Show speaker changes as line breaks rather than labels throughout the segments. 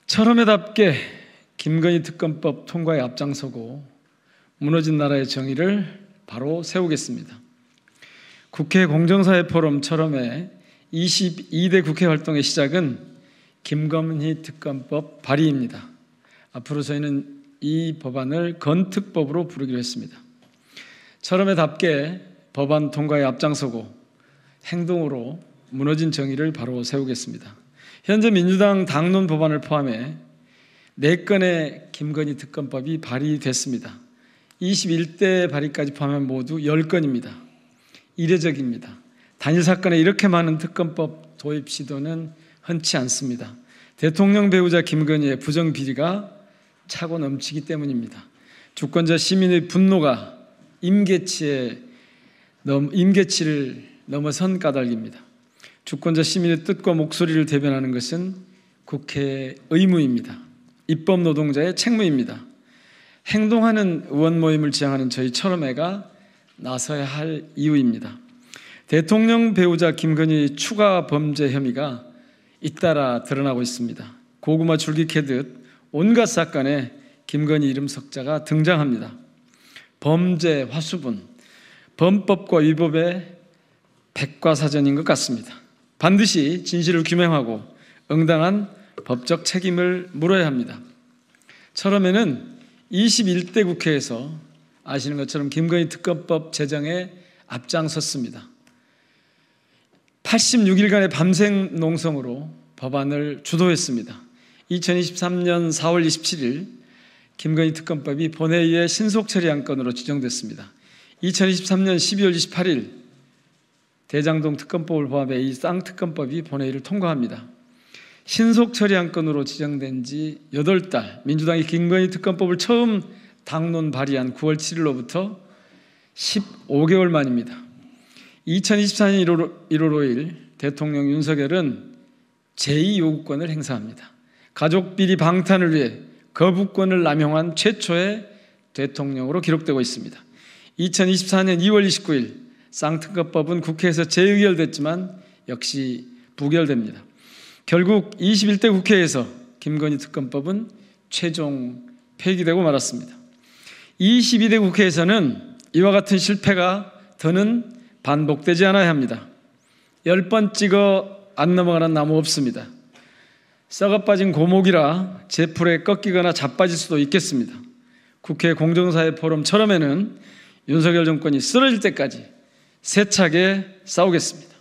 철험에답게 김건희 특검법 통과에 앞장서고 무너진 나라의 정의를 바로 세우겠습니다. 국회 공정사회 포럼 철험의 22대 국회 활동의 시작은 김건희 특검법 발의입니다. 앞으로 저희는 이 법안을 건특법으로 부르기로 했습니다. 철험에답게 법안 통과에 앞장서고 행동으로 무너진 정의를 바로 세우겠습니다. 현재 민주당 당론 법안을 포함해 4건의 김건희 특검법이 발의됐습니다. 21대 발의까지 포함하면 모두 10건입니다. 이례적입니다. 단일 사건에 이렇게 많은 특검법 도입 시도는 흔치 않습니다. 대통령 배우자 김건희의 부정비리가 차고 넘치기 때문입니다. 주권자 시민의 분노가 임계치를 넘어선 까닭입니다. 주권자 시민의 뜻과 목소리를 대변하는 것은 국회의 의무입니다. 입법 노동자의 책무입니다. 행동하는 의원 모임을 지향하는 저희 철험회가 나서야 할 이유입니다. 대통령 배우자 김건희 추가 범죄 혐의가 잇따라 드러나고 있습니다. 고구마 줄기 캐듯 온갖 사건에 김건희 이름 석자가 등장합니다. 범죄 화수분, 범법과 위법의 백과사전인 것 같습니다. 반드시 진실을 규명하고 응당한 법적 책임을 물어야 합니다. 철험에는 21대 국회에서 아시는 것처럼 김건희 특검법 제정에 앞장섰습니다. 86일간의 밤샘 농성으로 법안을 주도했습니다. 2023년 4월 27일 김건희 특검법이 본회의의 신속처리 안건으로 지정됐습니다. 2023년 12월 28일 대장동 특검법을 포함해 이 쌍특검법이 본회의를 통과합니다. 신속처리 안건으로 지정된 지 8달, 민주당이 김건희 특검법을 처음 당론 발의한 9월 7일로부터 15개월 만입니다. 2024년 1월 5일 대통령 윤석열은 제2요구권을 행사합니다. 가족비리 방탄을 위해 거부권을 남용한 최초의 대통령으로 기록되고 있습니다. 2024년 2월 29일 쌍특검법은 국회에서 재의결됐지만 역시 부결됩니다. 결국 21대 국회에서 김건희 특검법은 최종 폐기되고 말았습니다. 22대 국회에서는 이와 같은 실패가 더는 반복되지 않아야 합니다. 10번 찍어 안 넘어가는 나무 없습니다. 썩어 빠진 고목이라 제풀에 꺾이거나 자빠질 수도 있겠습니다. 국회 공정사회 포럼 철험에는 윤석열 정권이 쓰러질 때까지 세차게 싸우겠습니다.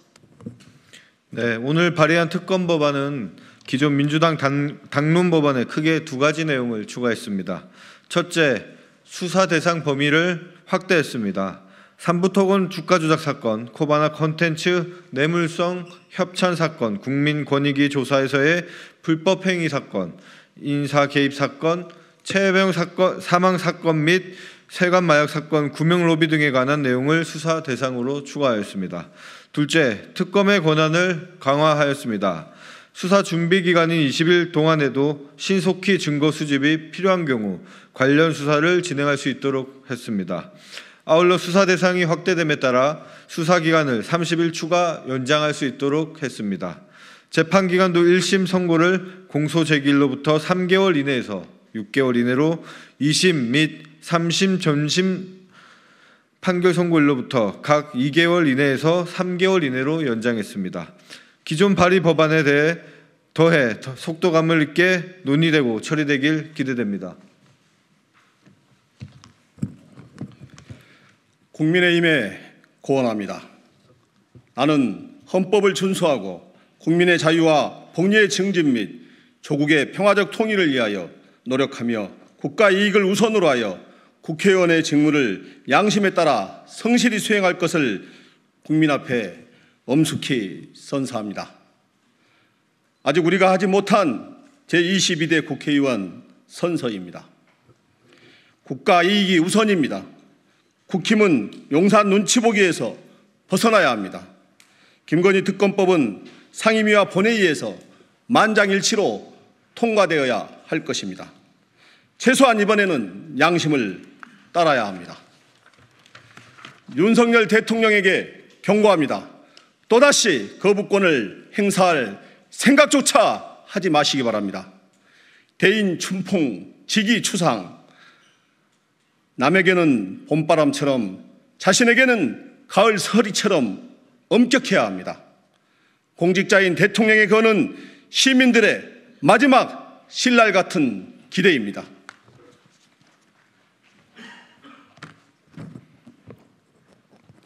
네, 오늘 발의한 특검 법안은 기존 민주당 당론 법안에 크게 2가지 내용을 추가했습니다. 첫째, 수사 대상 범위를 확대했습니다. 삼부토건 주가 조작 사건, 코바나 콘텐츠 뇌물성 협찬 사건, 국민권익위 조사에서의 불법 행위 사건, 인사 개입 사건, 최혜병 사건, 사망 사건 및 세관 마약 사건, 구명 로비 등에 관한 내용을 수사 대상으로 추가하였습니다. 둘째, 특검의 권한을 강화하였습니다. 수사 준비 기간인 20일 동안에도 신속히 증거 수집이 필요한 경우 관련 수사를 진행할 수 있도록 했습니다. 아울러 수사 대상이 확대됨에 따라 수사 기간을 30일 추가 연장할 수 있도록 했습니다. 재판 기간도 1심 선고를 공소 제기일로부터 3개월 이내에서 6개월 이내로 2심 및 3심 전심 판결 선고일로부터 각 2개월 이내에서 3개월 이내로 연장했습니다. 기존 발의 법안에 대해 더해 속도감을 있게 논의되고 처리되길 기대됩니다.
국민의힘에 고언합니다. 나는 헌법을 준수하고 국민의 자유와 복리의 증진 및 조국의 평화적 통일을 위하여 노력하며 국가 이익을 우선으로 하여 국회의원의 직무를 양심에 따라 성실히 수행할 것을 국민 앞에 엄숙히 선서합니다. 아직 우리가 하지 못한 제22대 국회의원 선서입니다. 국가 이익이 우선입니다. 국힘은 용산 눈치 보기에서 벗어나야 합니다. 김건희 특검법은 상임위와 본회의에서 만장일치로 통과되어야 할 것입니다. 최소한 이번에는 양심을 따라야 합니다. 윤석열 대통령에게 경고합니다. 또다시 거부권을 행사할 생각조차 하지 마시기 바랍니다. 대인 춘풍, 지기 추상, 남에게는 봄바람처럼 자신에게는 가을 서리처럼 엄격해야 합니다. 공직자인 대통령의 그는 시민들의 마지막 신랄 같은 기대입니다.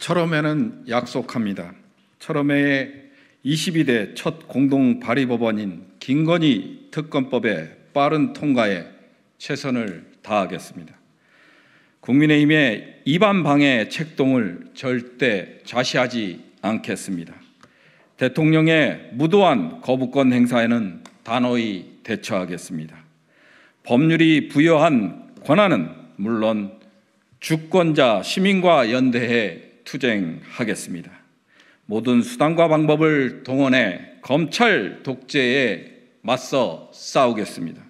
철험회는 약속합니다. 철험회의 22대 첫 공동 발의 법안인 김건희 특검법의 빠른 통과에 최선을 다하겠습니다. 국민의힘의 이반 방해 책동을 절대 좌시하지 않겠습니다. 대통령의 무도한 거부권 행사에는 단호히 대처하겠습니다. 법률이 부여한 권한은 물론 주권자 시민과 연대해 투쟁하겠습니다. 모든 수단과 방법을 동원해 검찰 독재에 맞서 싸우겠습니다.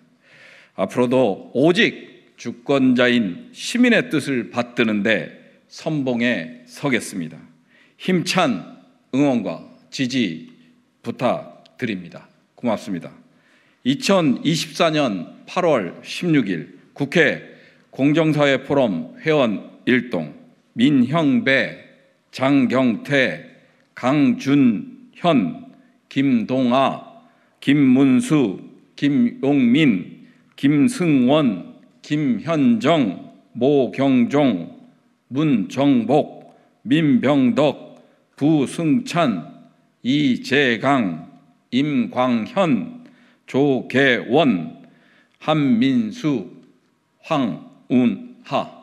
앞으로도 오직 주권자인 시민의 뜻을 받드는데 선봉에 서겠습니다. 힘찬 응원과 지지 부탁드립니다. 고맙습니다. 2024년 8월 16일 국회 공정사회 포럼 회원 일동 민형배, 장경태, 강준현, 김동아, 김문수, 김용민, 김승원, 김현정, 모경종, 문정복, 민병덕, 부승찬, 이재강, 임광현, 조계원, 한민수, 황운하